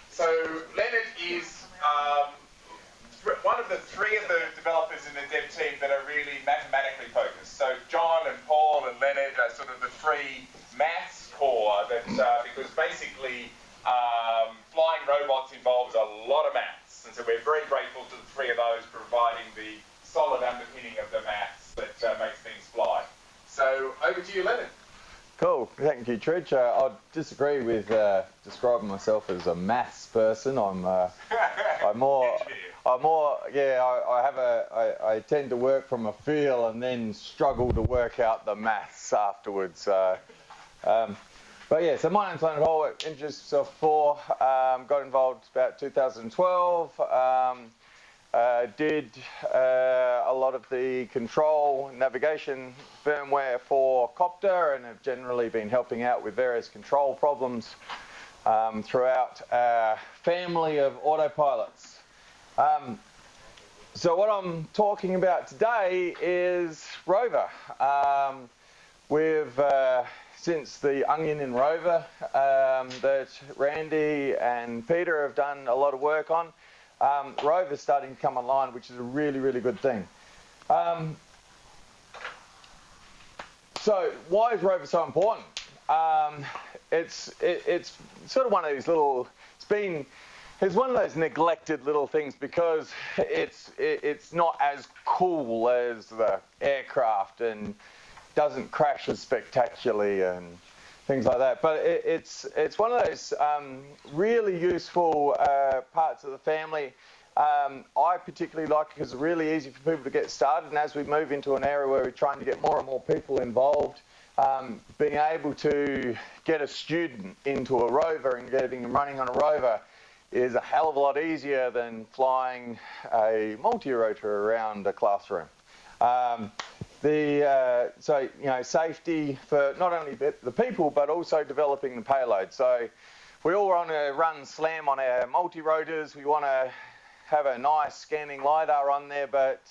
So Leonard is one of the three of the developers in the dev team that are really mathematically focused. So John and Paul and Leonard are sort of the three maths core that, because basically flying robots involves a lot of maths. And so we're very grateful to the three of those providing the solid underpinning of the maths that makes things fly. So over to you, Leonard. Cool, thank you, Trig. I'd disagree with describing myself as a maths person. I tend to work from a feel and then struggle to work out the maths afterwards. But yeah, so my name's Leonard Hall. Introduced myself before. Got involved about 2012. Did a lot of the control navigation firmware for Copter and have generally been helping out with various control problems throughout our family of autopilots. So what I'm talking about today is Rover. We've, since the Onion in Rover that Randy and Peter have done a lot of work on, Rover's starting to come online, which is a really, really good thing. So why is Rover so important? It's sort of one of these little, it's one of those neglected little things because it's not as cool as the aircraft and doesn't crash as spectacularly and things like that. But it's one of those really useful parts of the family. I particularly like it because it's really easy for people to get started, and as we move into an area where we're trying to get more and more people involved, being able to get a student into a Rover and getting them running on a Rover is a hell of a lot easier than flying a multi-rotor around a classroom. So, you know, safety for not only the people, but also developing the payload. So we all want to run SLAM on our multi-rotors. We want to have a nice scanning LiDAR on there, but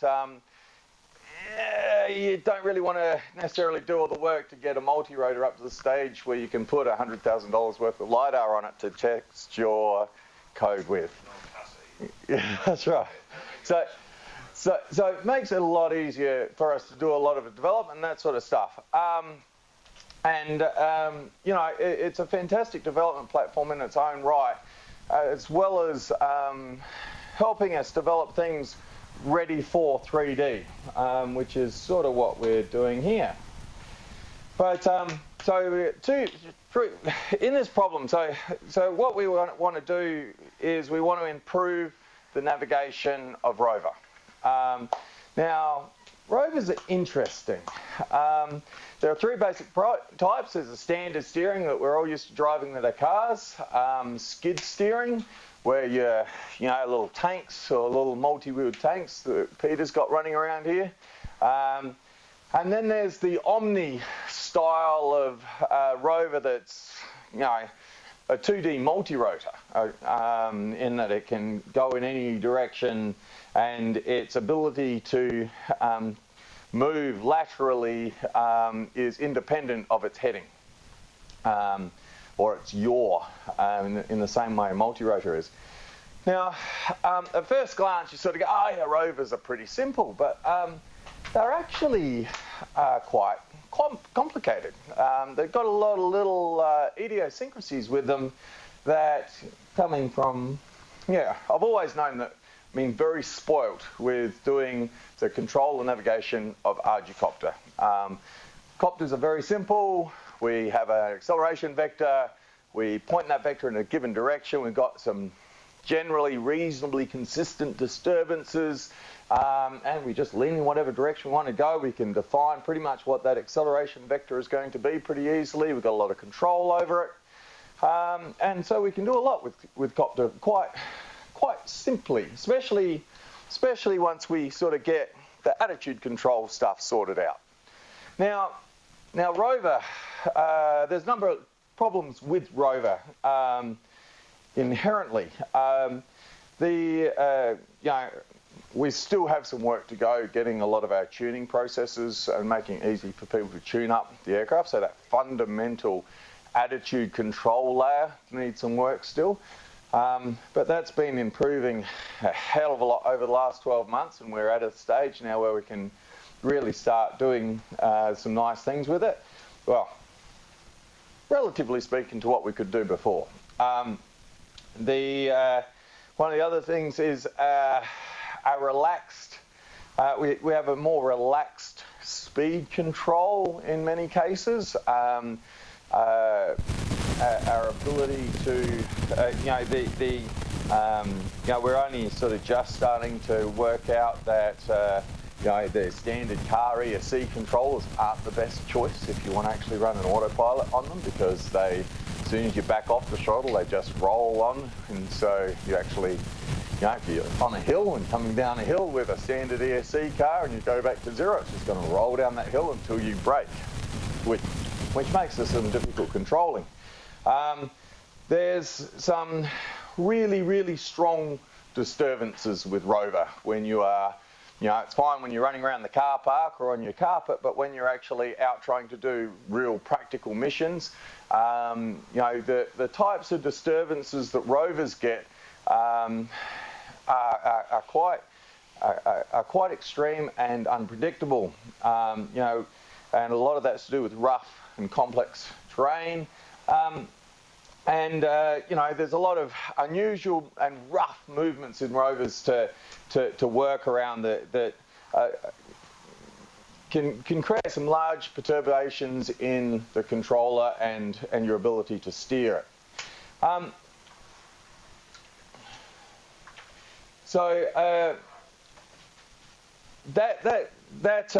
you don't really want to necessarily do all the work to get a multi-rotor up to the stage where you can put $100,000 worth of LiDAR on it to test your code with. Yeah, that's right. So it makes it a lot easier for us to do a lot of development and that sort of stuff. You know, it's a fantastic development platform in its own right, as well as helping us develop things ready for 3D, which is sort of what we're doing here. But in this problem, so what we want to do is we want to improve the navigation of Rover. Now, Rovers are interesting. There are three basic types. There's a standard steering that we're all used to driving with our cars, skid steering, where you know, little tanks or little multi-wheeled tanks that Peter's got running around here. And then there's the Omni style of Rover that's, you know, a 2D multi-rotor, in that it can go in any direction, and its ability to move laterally is independent of its heading, or its yaw, in the same way a multi-rotor is. Now, at first glance, you sort of go, oh yeah, Rovers are pretty simple, but they're actually quite complicated. They've got a lot of little idiosyncrasies with them that coming from, yeah, I've always known that, I mean, very spoilt with doing the control and navigation of ArduCopter. Copters are very simple. We have an acceleration vector. We point that vector in a given direction. We've got some generally reasonably consistent disturbances, and we just lean in whatever direction we want to go. We can define pretty much what that acceleration vector is going to be pretty easily. We've got a lot of control over it, and so we can do a lot with Copter quite simply, especially once we sort of get the attitude control stuff sorted out. Now Rover, there's a number of problems with Rover inherently. You know, we still have some work to go getting a lot of our tuning processes and making it easy for people to tune up the aircraft. So that fundamental attitude control layer needs some work still. But that's been improving a hell of a lot over the last 12 months, and we're at a stage now where we can really start doing some nice things with it. Well, relatively speaking to what we could do before. One of the other things is a relaxed, we have a more relaxed speed control in many cases. Our ability to, we're only sort of just starting to work out that, the standard car ESC controllers aren't the best choice if you want to actually run an autopilot on them, because they, as soon as you back off the throttle, they just roll on, and so you actually, if you're on a hill and coming down a hill with a standard ESC car and you go back to zero, it's just going to roll down that hill until you brake, which makes this some difficult controlling. There's some really, really strong disturbances with Rover when you are, it's fine when you're running around the car park or on your carpet, but when you're actually out trying to do real practical missions, the types of disturbances that Rovers get are quite extreme and unpredictable. And a lot of that's to do with rough and complex terrain. There's a lot of unusual and rough movements in Rovers to work around that can create some large perturbations in the controller and your ability to steer it. That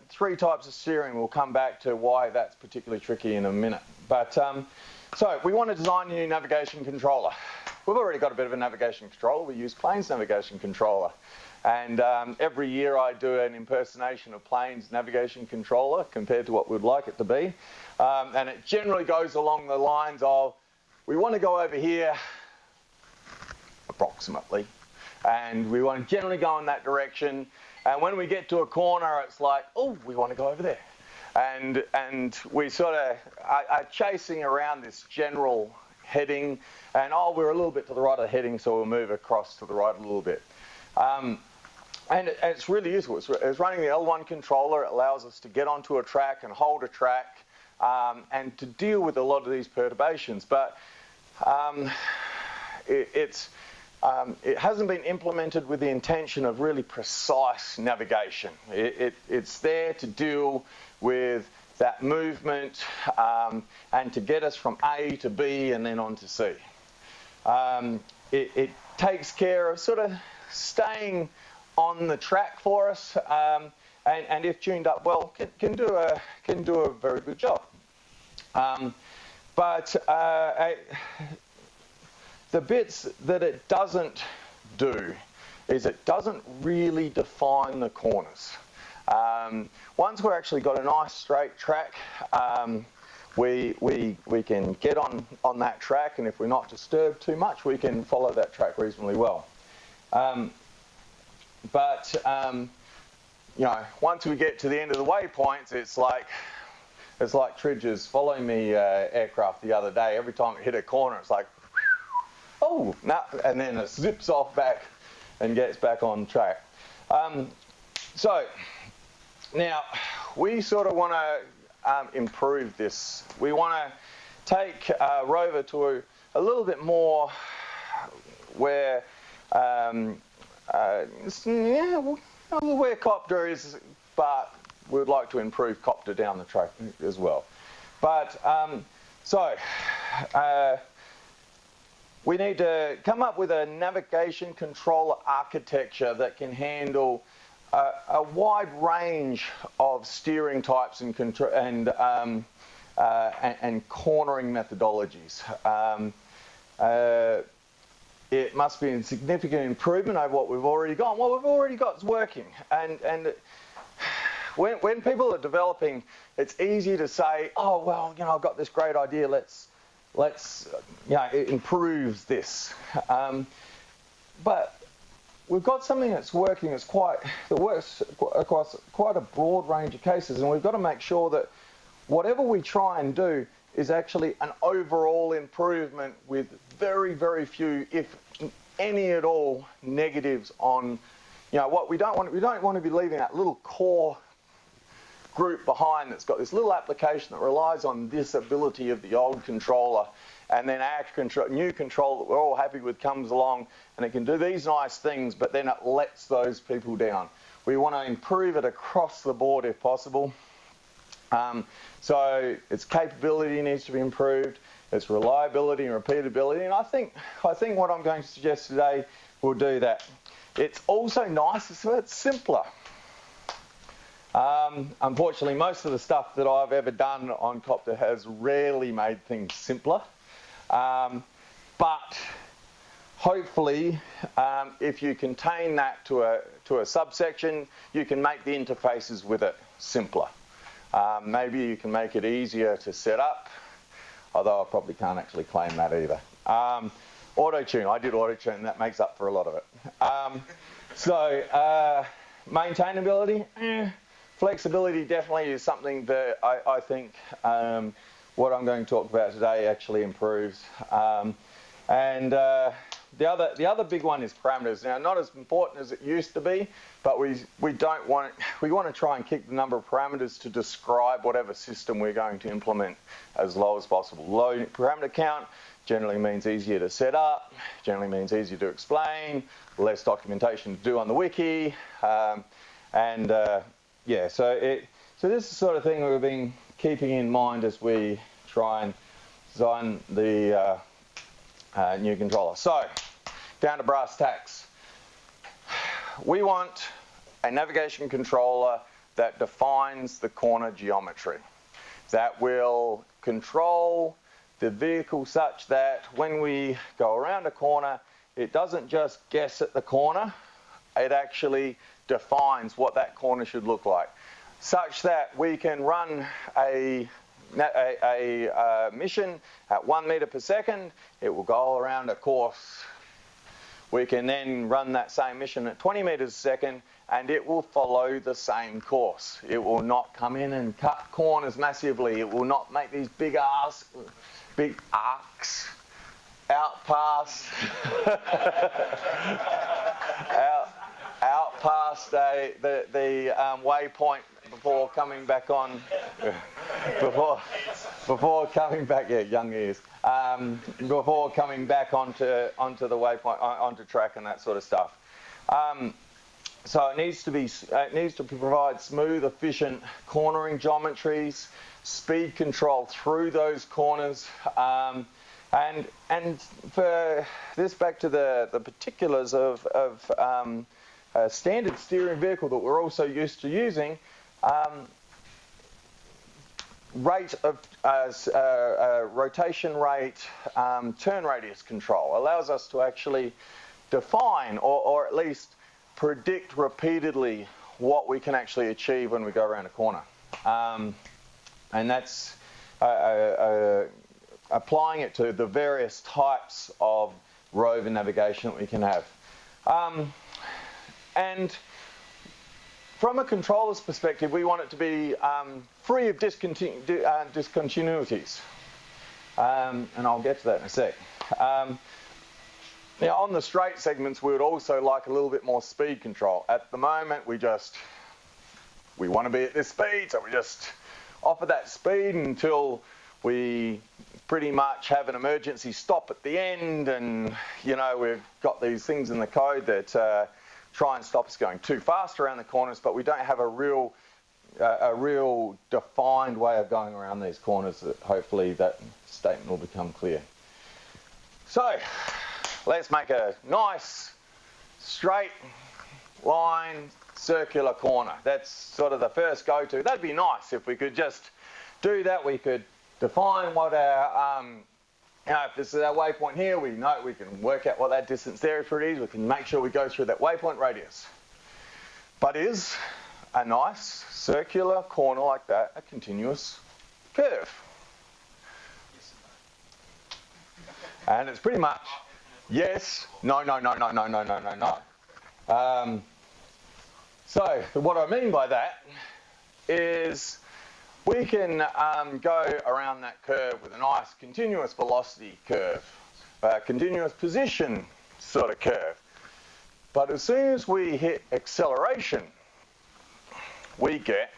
three types of steering, we'll come back to why that's particularly tricky in a minute. But so we want to design a new navigation controller. We've already got a bit of a navigation controller. We use Plane's navigation controller. And every year I do an impersonation of Plane's navigation controller compared to what we'd like it to be. And it generally goes along the lines of, we want to go over here, approximately. And we want to generally go in that direction. And when we get to a corner, it's like, oh, we want to go over there. And we sort of are chasing around this general heading. And, oh, we're a little bit to the right of the heading, so we'll move across to the right a little bit. And it's really useful. It's running the L1 controller. It allows us to get onto a track and hold a track and to deal with a lot of these perturbations. But it hasn't been implemented with the intention of really precise navigation. It's there to deal with that movement and to get us from A to B and then on to C. It takes care of sort of staying on the track for us, and if tuned up well, can do a very good job. But the bits that it doesn't do is it doesn't really define the corners. Once we've actually got a nice straight track, we can get on that track, and if we're not disturbed too much, we can follow that track reasonably well. But once we get to the end of the waypoints, it's like Tridge's following me aircraft the other day. Every time it hit a corner, it's like, oh, no, and then it zips off back and gets back on track. So now we sort of want to improve this. We want to take Rover to a little bit more where where Copter is, but we'd like to improve Copter down the track as well. But we need to come up with a navigation controller architecture that can handle a wide range of steering types and cornering methodologies. It must be a significant improvement over what we've already got. What we've already got is working, and when people are developing, it's easy to say, oh well, I've got this great idea. Let's it improves this. But we've got something that's working. That works across quite a broad range of cases, and we've got to make sure that whatever we try and do is actually an overall improvement with very, very few, if any at all, negatives on, what we don't want to be leaving that little core group behind that's got this little application that relies on this ability of the old controller, and then our new controller that we're all happy with comes along and it can do these nice things, but then it lets those people down. We want to improve it across the board if possible. So its capability needs to be improved, its reliability and repeatability, and I think what I'm going to suggest today will do that. It's also nice, so it's simpler. Unfortunately, most of the stuff that I've ever done on Copter has rarely made things simpler. But hopefully, if you contain that to a subsection, you can make the interfaces with it simpler. Maybe you can make it easier to set up, although I probably can't actually claim that either. Auto-tune, I did auto-tune, that makes up for a lot of it. Maintainability, flexibility definitely is something that I think what I'm going to talk about today actually improves. The other big one is parameters. Now, not as important as it used to be, but we want to try and keep the number of parameters to describe whatever system we're going to implement as low as possible. Low parameter count generally means easier to set up, generally means easier to explain, less documentation to do on the wiki, so this is the sort of thing we've been keeping in mind as we try and design the new controller. So, down to brass tacks. We want a navigation controller that defines the corner geometry, that will control the vehicle such that when we go around a corner, it doesn't just guess at the corner, it actually defines what that corner should look like, such that we can run a mission at 1 meter per second. It will go around a course. We can then run that same mission at 20 meters a second, and it will follow the same course. It will not come in and cut corners massively. It will not make these big arcs out past the waypoint before coming back on. Before coming back, young ears. Before coming back onto the waypoint, onto track and that sort of stuff. So it needs to provide smooth, efficient cornering geometries, speed control through those corners, and for this, back to the particulars of a standard steering vehicle that we're also used to using. Rotation rate, turn radius control allows us to actually define or at least predict repeatedly what we can actually achieve when we go around a corner. And that's applying it to the various types of rover navigation that we can have. And from a controller's perspective, we want it to be free of discontinuities. And I'll get to that in a sec. Now, on the straight segments, we would also like a little bit more speed control. At the moment, we want to be at this speed, so we just offer that speed until we pretty much have an emergency stop at the end, and we've got these things in the code that try and stop us going too fast around the corners, but we don't have a real defined way of going around these corners. That hopefully that statement will become clear. So let's make a nice straight line circular corner. That's sort of the first go-to. That'd be nice if we could just do that. We could define what our if this is our waypoint here, we know we can work out what that distance there is. We can make sure we go through that waypoint radius. But is a nice circular corner like that a continuous curve? And it's pretty much yes, no. So what I mean by that is we can go around that curve with a nice continuous velocity curve, continuous position sort of curve. But as soon as we hit acceleration, we get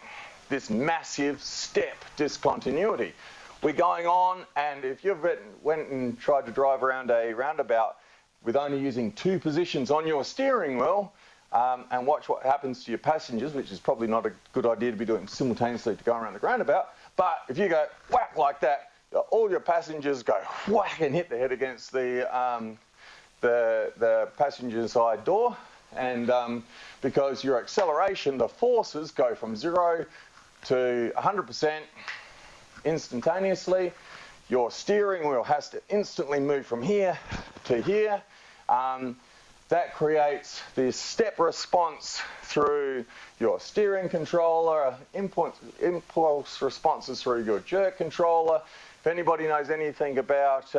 this massive step discontinuity. We're going on, and if you've went and tried to drive around a roundabout with only using 2 positions on your steering wheel, and watch what happens to your passengers, which is probably not a good idea to be doing simultaneously to go around the roundabout, but if you go whack like that, all your passengers go whack and hit their head against the passenger side door, and because your acceleration, the forces go from 0 to 100% instantaneously. Your steering wheel has to instantly move from here to here. That creates this step response through your steering controller, impulse responses through your jerk controller. If anybody knows anything about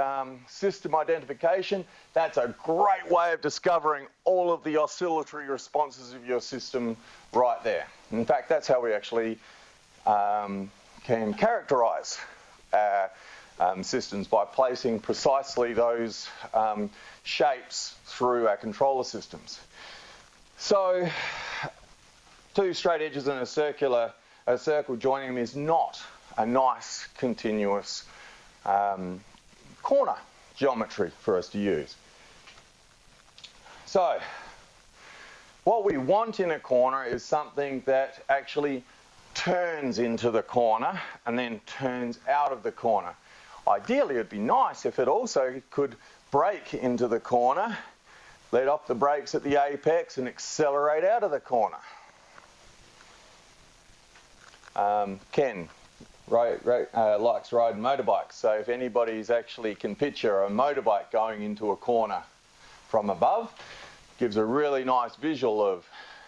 system identification, that's a great way of discovering all of the oscillatory responses of your system right there. In fact, that's how we actually can characterize systems, by placing precisely those shapes through our controller systems. So 2 straight edges and a circle joining them is not a nice continuous corner geometry for us to use. So what we want in a corner is something that actually turns into the corner and then turns out of the corner. Ideally, it'd be nice if it also could brake into the corner, let off the brakes at the apex and accelerate out of the corner. Ken likes riding motorbikes, so if anybody's actually can picture a motorbike going into a corner from above, gives a really nice visual of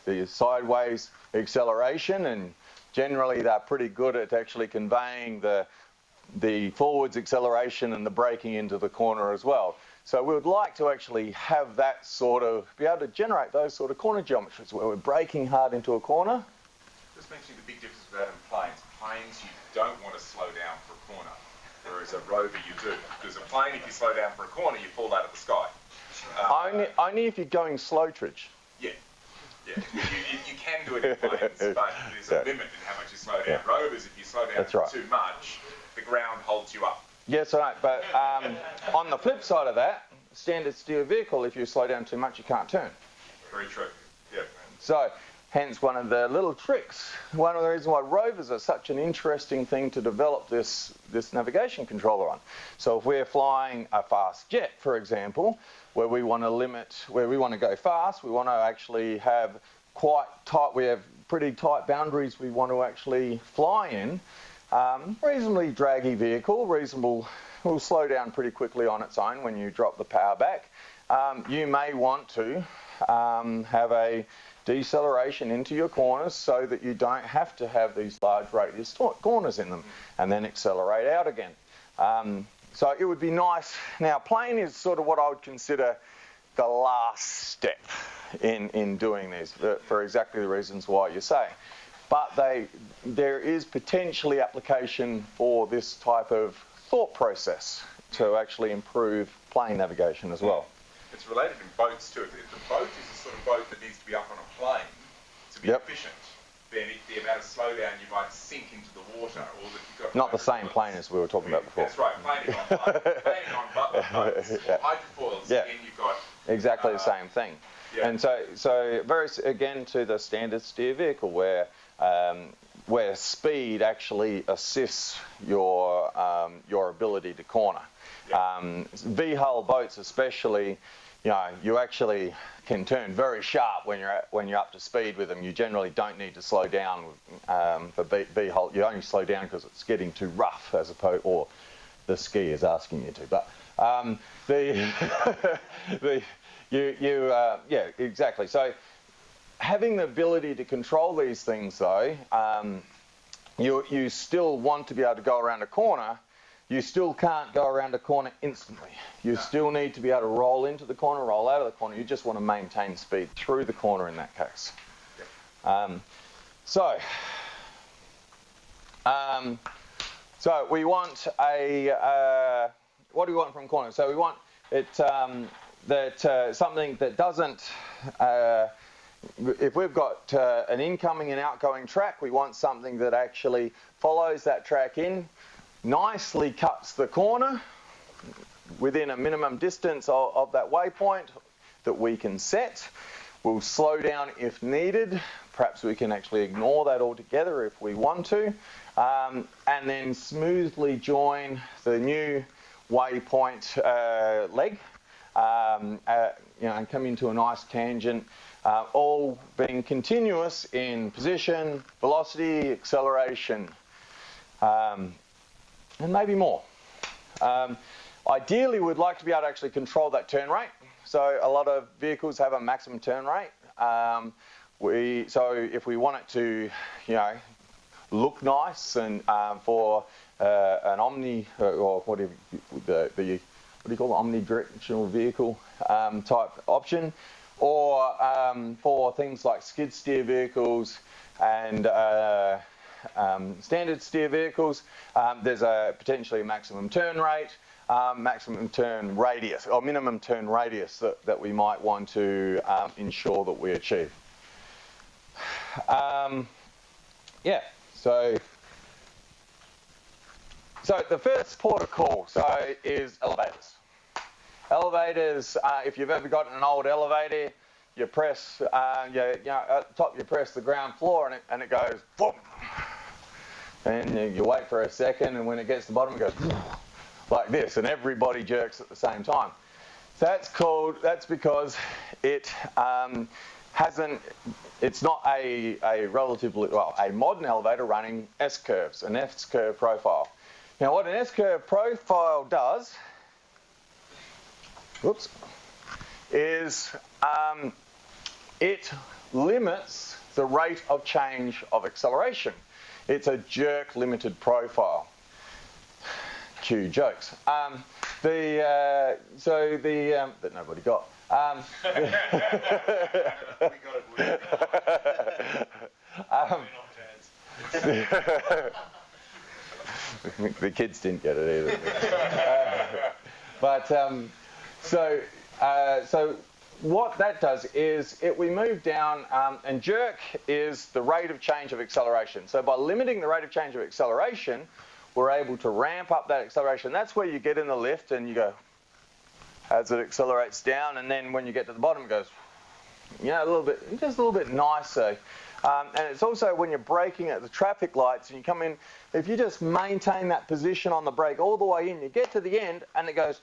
the sideways acceleration, and generally they're pretty good at actually conveying the forwards acceleration and the braking into the corner as well. So we would like to actually have that sort of, be able to generate those sort of corner geometries where we're braking hard into a corner. Just mentioning the big difference with that and planes. Planes, you don't want to slow down for a corner, whereas a rover you do. Because a plane, if you slow down for a corner, you fall out of the sky. Only if you're going slow, Tridge. Yeah. You can do it in planes, but there's a limit in how much you slow down. Rovers, if you slow down too much, the ground holds you up. Yes, I know, but on the flip side of that, standard steer vehicle, if you slow down too much, you can't turn. Very true. Yeah. So, hence one of the little tricks. One of the reasons why rovers are such an interesting thing to develop this navigation controller on. So if we're flying a fast jet, for example, where we want to go fast, we want to actually have we have pretty tight boundaries we want to actually fly in. Reasonably draggy vehicle, will slow down pretty quickly on its own when you drop the power back. You may want to have a deceleration into your corners so that you don't have to have these large radius corners in them, and then accelerate out again. So it would be nice. Now, plane is sort of what I would consider the last step in doing these, for exactly the reasons why you say. But there is potentially application for this type of thought process to actually improve plane navigation as well. It's related in boats too. If the boat is the sort of boat that needs to be up on a plane to be efficient, then the amount of slowdown you might sink into the water, or that you've got not the same plane as we were talking about before. That's right, planing on boats or hydrofoils. Yeah. Again, you've got exactly the same thing. Yeah. And so very again to the standard steer vehicle where speed actually assists your ability to corner. Yeah. V-hull boats especially, you actually can turn very sharp when you're up to speed with them. You generally don't need to slow down for V-hull. You only slow down because it's getting too rough, as opposed, or the ski is asking you to. But yeah, exactly. So having the ability to control these things, though, you still want to be able to go around a corner. You still can't go around a corner instantly. You still need to be able to roll into the corner, roll out of the corner. You just want to maintain speed through the corner in that case. So, So we want a, what do we want from corner? So we want it something that doesn't, if we've got an incoming and outgoing track, we want something that actually follows that track in, nicely cuts the corner within a minimum distance of that waypoint that we can set. We'll slow down if needed. Perhaps we can actually ignore that altogether if we want to. And then smoothly join the new waypoint leg, and come into a nice tangent, all being continuous in position, velocity, acceleration, and maybe more. Ideally, we'd like to be able to actually control that turn rate. So a lot of vehicles have a maximum turn rate. So if we want it to, look nice and for an omni or whatever what do you call it, omnidirectional vehicle type option, or for things like skid steer vehicles and standard steer vehicles, there's a potentially maximum turn rate, maximum turn radius, or minimum turn radius that we might want to ensure that we achieve. So the first port of call is elevators. Elevators, if you've ever got an old elevator, you press, at the top you press the ground floor and it goes boom. And you wait for a second, and when it gets to the bottom it goes like this, and everybody jerks at the same time. So that's because it it's not a relatively, a modern elevator running S-curves, an S-curve profile. Now what an S-curve profile does, is it limits the rate of change of acceleration. It's a jerk limited profile. Cue jokes. That nobody got. The kids didn't get it either. So what that does is we move down, and jerk is the rate of change of acceleration. So by limiting the rate of change of acceleration, we're able to ramp up that acceleration. That's where you get in the lift and you go, as it accelerates down, and then when you get to the bottom it goes, just a little bit nicer. And it's also when you're braking at the traffic lights and you come in, if you just maintain that position on the brake all the way in, you get to the end and it goes,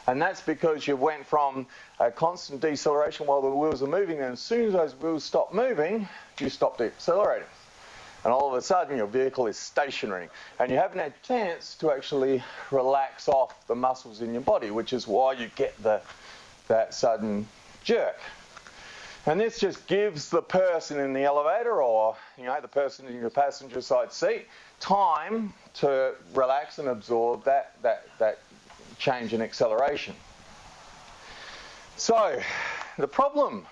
and that's because you went from a constant deceleration while the wheels are moving, and as soon as those wheels stop moving, you stop accelerating. And all of a sudden your vehicle is stationary, and you haven't had a chance to actually relax off the muscles in your body, which is why you get that sudden jerk. And this just gives the person in the elevator, or the person in your passenger side seat, time to relax and absorb that change in acceleration. So the problem,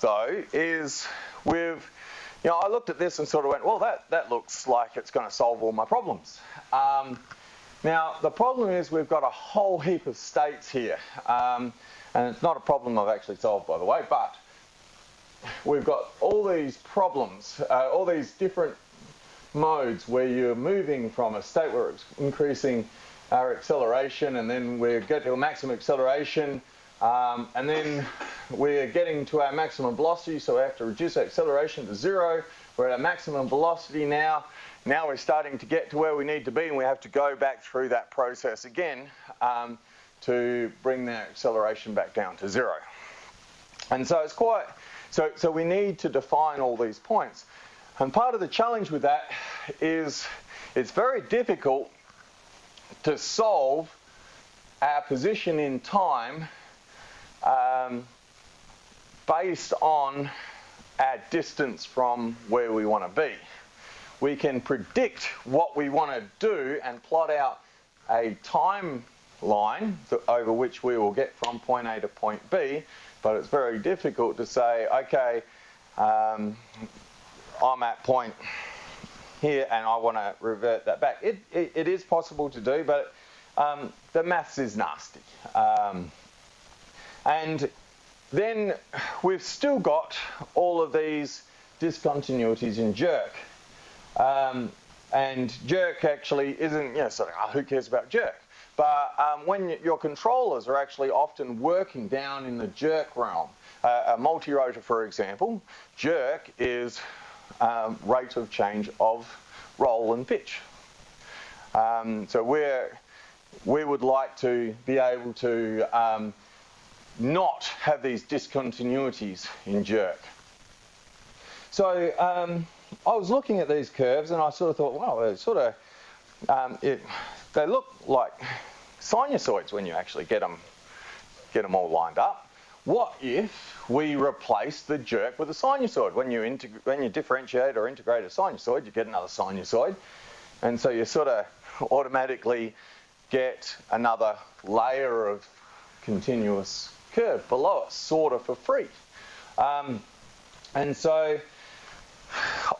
though, is I looked at this and sort of went, well, that looks like it's going to solve all my problems. Now, the problem is we've got a whole heap of states here. And it's not a problem I've actually solved, by the way, but we've got all these problems, all these different modes where you're moving from a state where it's increasing our acceleration, and then we get to a maximum acceleration, and then we're getting to our maximum velocity, so we have to reduce our acceleration to zero. We're at a maximum velocity now. Now we're starting to get to where we need to be, and we have to go back through that process again to bring that acceleration back down to zero. And so it's quite, so we need to define all these points. And part of the challenge with that is it's very difficult to solve our position in time based on our distance from where we want to be. We can predict what we want to do and plot out a timeline over which we will get from point A to point B, but it's very difficult to say, okay, I'm at point here and I want to revert that back. It is possible to do, but the maths is nasty. And then we've still got all of these discontinuities in jerk. And jerk actually isn't, who cares about jerk? But when your controllers are actually often working down in the jerk realm, a multi-rotor, for example, jerk is rate of change of roll and pitch. So we would like to be able to not have these discontinuities in jerk. So I was looking at these curves and I sort of thought, wow, they look like sinusoids when you actually get them all lined up. What if we replace the jerk with a sinusoid? When you differentiate or integrate a sinusoid, you get another sinusoid, and so you sort of automatically get another layer of continuous curve below it, sort of for free. And so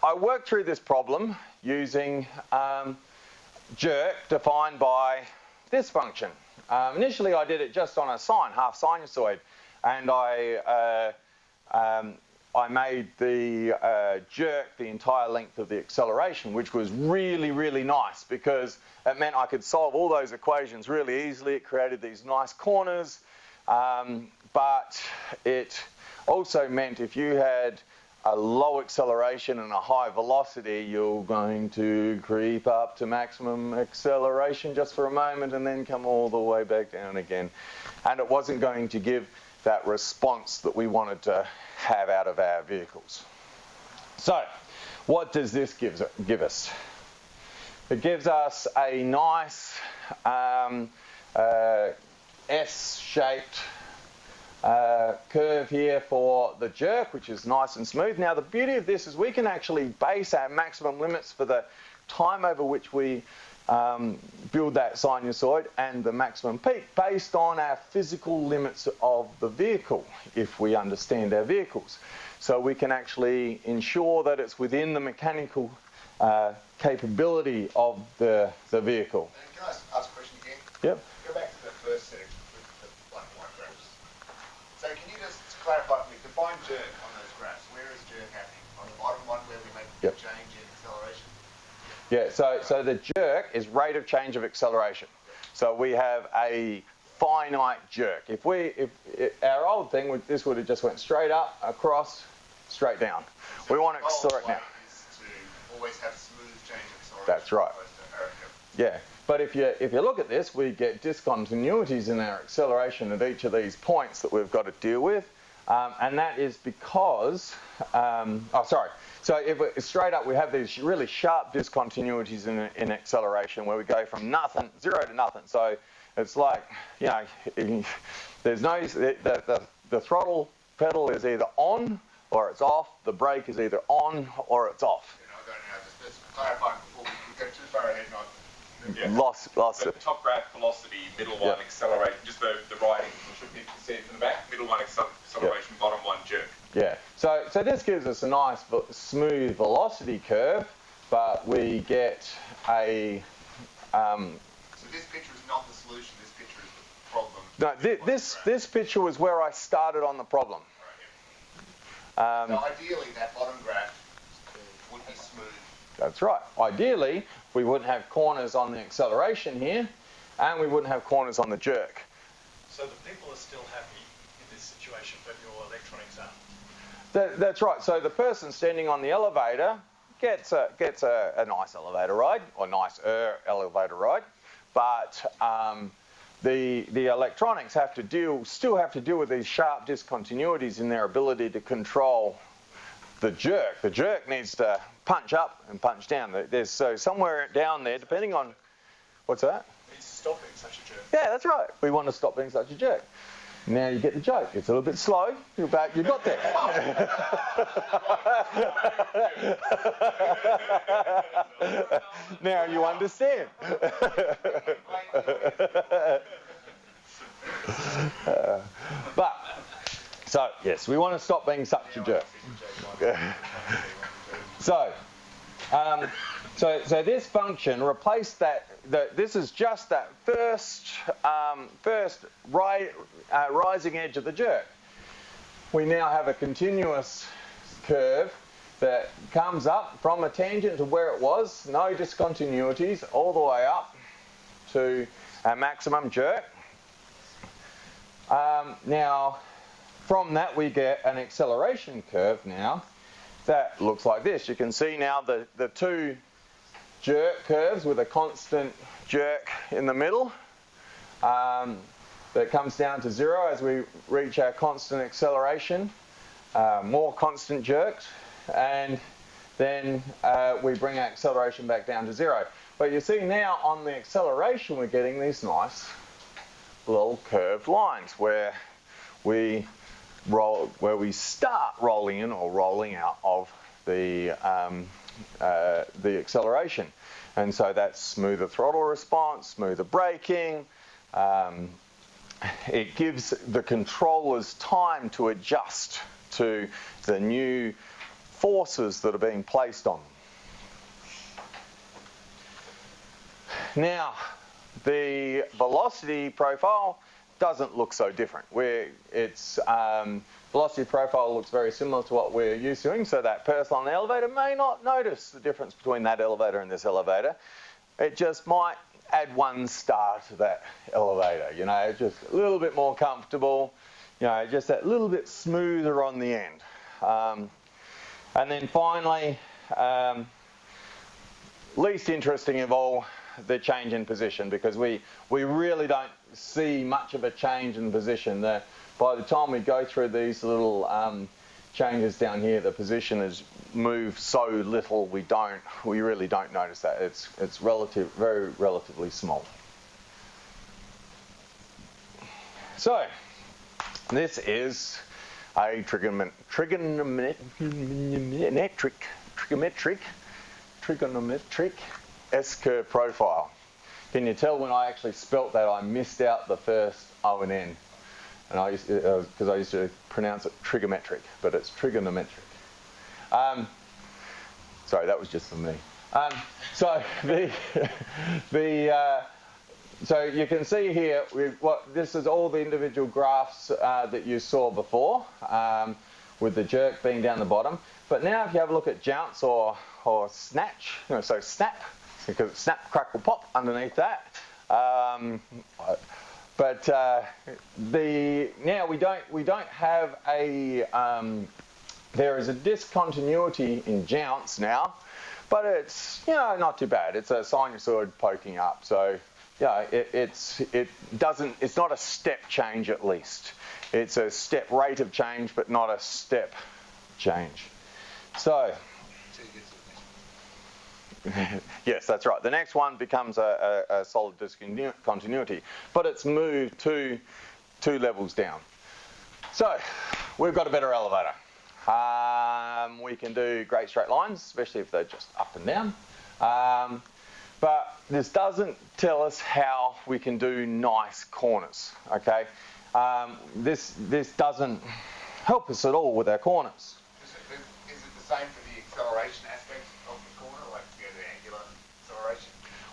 I worked through this problem using jerk defined by this function. Initially I did it just on a sine, half sinusoid, and I made the jerk the entire length of the acceleration, which was really, really nice because it meant I could solve all those equations really easily. It created these nice corners, but it also meant if you had a low acceleration and a high velocity, you're going to creep up to maximum acceleration just for a moment and then come all the way back down again. And it wasn't going to give that response that we wanted to have out of our vehicles. So, what does this give us? It gives us a nice S-shaped curve here for the jerk, which is nice and smooth. Now the beauty of this is we can actually base our maximum limits for the time over which we build that sinusoid and the maximum peak based on our physical limits of the vehicle, if we understand our vehicles. So we can actually ensure that it's within the mechanical capability of the vehicle. Can I ask a question again? Yep. Go back to the first set with the black and white graphs. So can you just clarify for me, define jerk on those graphs. Where is jerk happening? On the bottom one where we make the change in acceleration? Yeah, so the jerk is rate of change of acceleration. So we have a finite jerk. If our old thing, this would have just went straight up, across, straight down. So we want to accelerate now. Is to always have smooth change of acceleration. That's right. Yeah, but if you look at this, we get discontinuities in our acceleration at each of these points that we've got to deal with, and that is because, So if we're straight up, we have these really sharp discontinuities in acceleration where we go from nothing, 0 to nothing. So it's like, there's no, the throttle pedal is either on or it's off. The brake is either on or it's off. Just clarifying before we go too far ahead. Lost the it. top graph velocity, middle one acceleration, just the writing should be said in the back. Middle one acceleration, bottom one jerk. Yeah. So this gives us a nice smooth velocity curve, but we get a. So this picture is not the solution. This picture is the problem. No, this picture was where I started on the problem. Right, yeah. So ideally, that bottom graph would be smooth. That's right. Ideally, we wouldn't have corners on the acceleration here, and we wouldn't have corners on the jerk. So the people are still happy in this situation, but your electronics aren't. That's right. So the person standing on the elevator gets a nice elevator ride, or nicer elevator ride, but the electronics still have to deal with these sharp discontinuities in their ability to control the jerk. The jerk needs to punch up and punch down. There's somewhere down there, depending on what's that? It's stopping such a jerk. Yeah, that's right. We want to stop being such a jerk. Now you get the joke. It's a little bit slow. You got there. Now you understand. Yes, we want to stop being such a jerk. So So this function replaced that. This is just that first rising edge of the jerk. We now have a continuous curve that comes up from a tangent to where it was, no discontinuities, all the way up to our maximum jerk. Now, from that we get an acceleration curve now that looks like this. You can see now the two jerk curves with a constant jerk in the middle that comes down to 0 as we reach our constant acceleration, more constant jerks, and then we bring our acceleration back down to 0. But you see now on the acceleration we're getting these nice little curved lines where we start rolling in or rolling out of the acceleration. And so that's smoother throttle response, smoother braking. It gives the controllers time to adjust to the new forces that are being placed on them. Now, the velocity profile doesn't look so different. Velocity profile looks very similar to what we're used to doing, so that person on the elevator may not notice the difference between that elevator and this elevator. It just might add one star to that elevator, just a little bit more comfortable, just that little bit smoother on the end. And then finally, least interesting of all, the change in position, because we really don't see much of a change in position. By the time we go through these little changes down here, the position has moved so little we really don't notice that. It's very relatively small. So this is a trigonometric S-curve profile. Can you tell when I actually spelt that I missed out the first O and N? And because I used to pronounce it trigonometric, but it's trigonometric. Sorry, that was just for me. So so you can see here, this is all the individual graphs that you saw before, with the jerk being down the bottom. But now if you have a look at jounce or snatch, so snap, because it's snap, crackle, pop underneath that. But now we don't have a there is a discontinuity in jounce now, but it's not too bad. It's a sinusoid poking up, so it's not a step change at least. It's a step rate of change, but not a step change. So. Yes, that's right. The next one becomes a solid discontinuity, but it's moved two levels down. So we've got a better elevator. We can do great straight lines, especially if they're just up and down. But this doesn't tell us how we can do nice corners. Okay, this doesn't help us at all with our corners. Is it the same for the acceleration aspect of the corner, like the angular acceleration?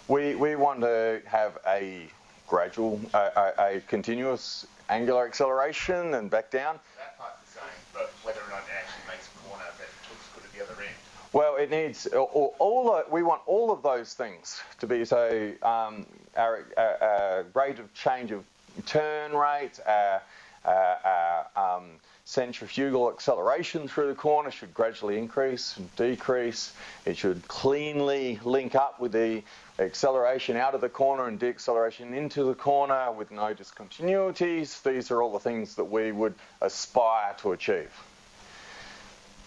We want to have a gradual, a continuous angular acceleration and back down. That part's the same, but whether or not it actually makes a corner that looks good at the other end. Well, it needs we want all of those things to be so. Our rate of change of turn rate, centrifugal acceleration through the corner should gradually increase and decrease. It should cleanly link up with the acceleration out of the corner and deceleration into the corner with no discontinuities. These are all the things that we would aspire to achieve.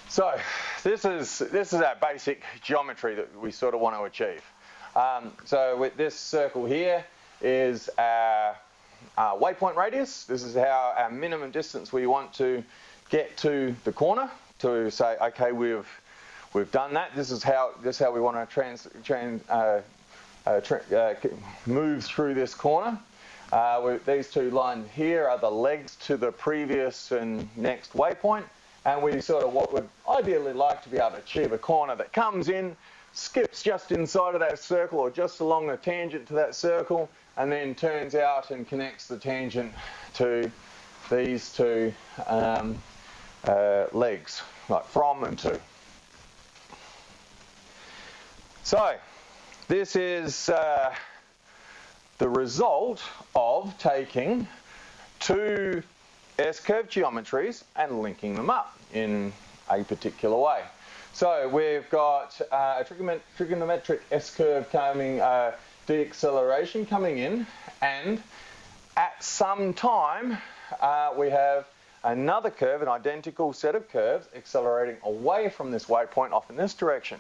So this is our basic geometry that we sort of want to achieve. So with this circle here is our waypoint radius. This is how our minimum distance we want to get to the corner to say, okay, we've done that. This is how we want to move through this corner. These two lines here are the legs to the previous and next waypoint, and we sort of what would ideally like to be able to achieve a corner that comes in skips just inside of that circle or just along the tangent to that circle, and then turns out and connects the tangent to these two legs, like from and to. So this is the result of taking two S-curve geometries and linking them up in a particular way. So we've got a trigonometric S-curve coming, deceleration coming in, and at some time we have another curve, an identical set of curves, accelerating away from this waypoint off in this direction.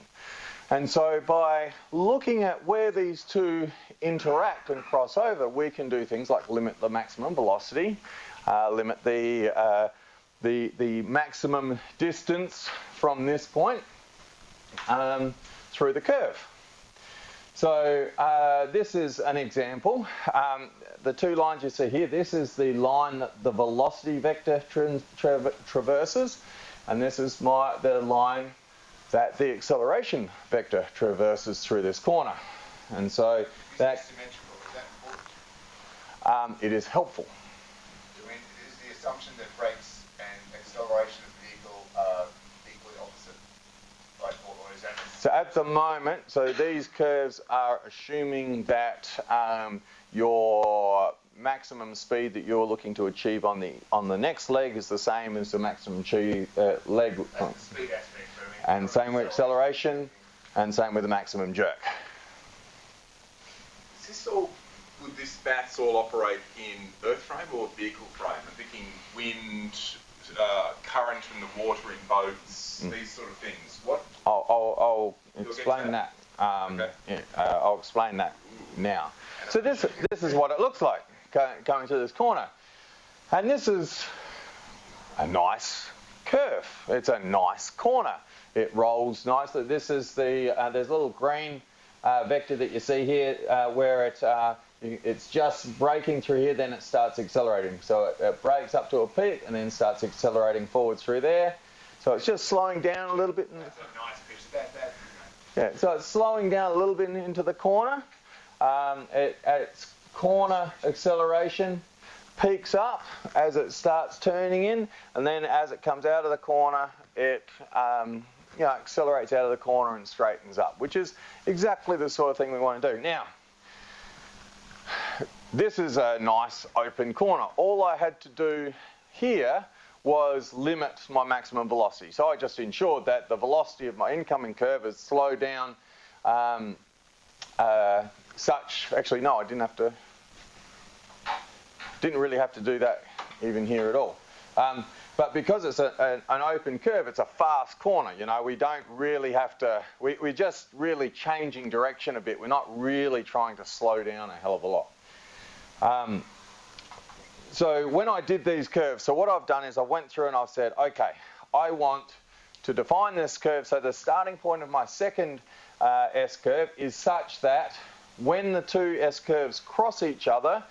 And so by looking at where these two interact and cross over, we can do things like limit the maximum velocity, limit the maximum distance from this point through the curve. So this is an example. The two lines you see here, this is the line that the velocity vector traverses, and this is the line that the acceleration vector traverses through this corner. And so that symmetrical, is that important? it is helpful. I mean, it is the assumption that brakes and acceleration of the vehicle are equally opposite, right? Or is that So at the moment, so these curves are assuming that your maximum speed that you're looking to achieve on the next leg is the same as the maximum leg. that's the speed aspect. And same with acceleration, and same with the maximum jerk. Is this all, would this maths all operate in earth frame or vehicle frame? I'm thinking wind, current in the water in boats, these sort of things. What? I'll explain that. Okay. Yeah, I'll explain that now. So this is what it looks like going through this corner, and this is a nice curve. It's a nice corner. It rolls nicely. This is the there's a little green vector that you see here where it's just braking through here, then it starts accelerating. So it brakes up to a peak and then starts accelerating forward through there. So it's just slowing down a little bit. That's a nice picture. Yeah, so it's slowing down a little bit into the corner. Its corner acceleration peaks up as it starts turning in, and then as it comes out of the corner, it accelerates out of the corner and straightens up, which is exactly the sort of thing we want to do. Now, this is a nice open corner. All I had to do here was limit my maximum velocity. So I just ensured that the velocity of my incoming curve is slowed down actually no, I didn't really have to do that even here at all. But because it's an open curve, it's a fast corner. We don't really have to, we're just really changing direction a bit. We're not really trying to slow down a hell of a lot. So when I did these curves, so what I've done is I went through and I've said, okay, I want to define this curve. So the starting point of my second S-curve is such that when the two S-curves cross each other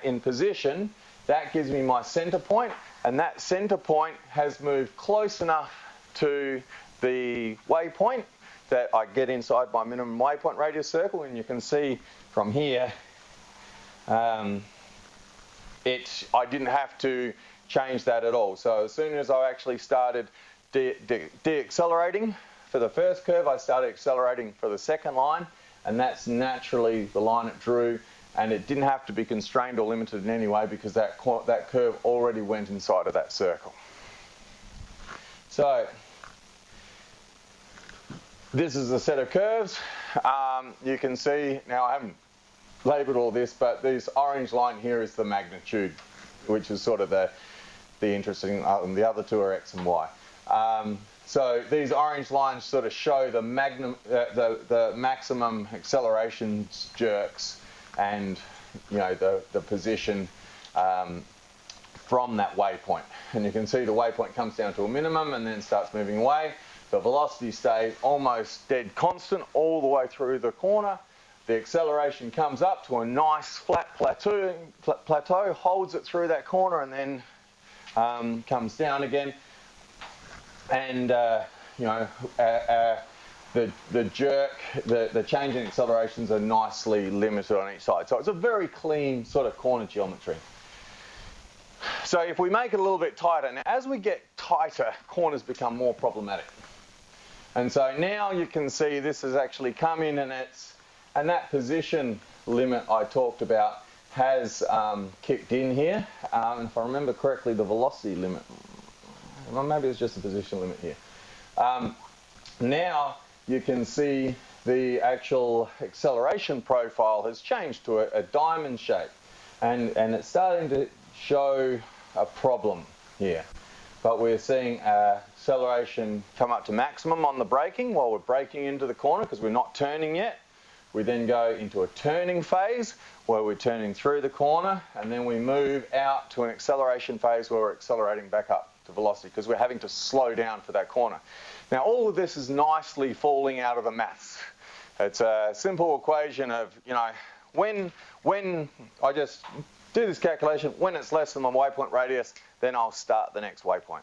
in position, that gives me my center point, and that center point has moved close enough to the waypoint that I get inside my minimum waypoint radius circle, and you can see from here I didn't have to change that at all. So as soon as I actually started de-accelerating for the first curve, I started accelerating for the second line, and that's naturally the line it drew, and it didn't have to be constrained or limited in any way because that curve already went inside of that circle. So this is a set of curves. You can see, now I haven't labelled all this, but this orange line here is the magnitude, which is sort of the interesting, the other two are X and Y. So these orange lines sort of show the maximum acceleration jerks and the position from that waypoint. And you can see the waypoint comes down to a minimum and then starts moving away. The velocity stays almost dead constant all the way through the corner. The acceleration comes up to a nice flat plateau, holds it through that corner, and then comes down again. And the jerk, the change in accelerations are nicely limited on each side. So it's a very clean sort of corner geometry. So if we make it a little bit tighter, now as we get tighter, corners become more problematic. And so now you can see this has actually come in, and that position limit I talked about has kicked in here. And if I remember correctly, the velocity limit, well, maybe it's just the position limit here. Now you can see the actual acceleration profile has changed to a diamond shape, and it's starting to show a problem here. But we're seeing acceleration come up to maximum on the braking while we're braking into the corner because we're not turning yet. We then go into a turning phase where we're turning through the corner, and then we move out to an acceleration phase where we're accelerating back up to velocity because we're having to slow down for that corner. Now all of this is nicely falling out of the maths. It's a simple equation of, you know, when I just do this calculation, when it's less than my waypoint radius, then I'll start the next waypoint.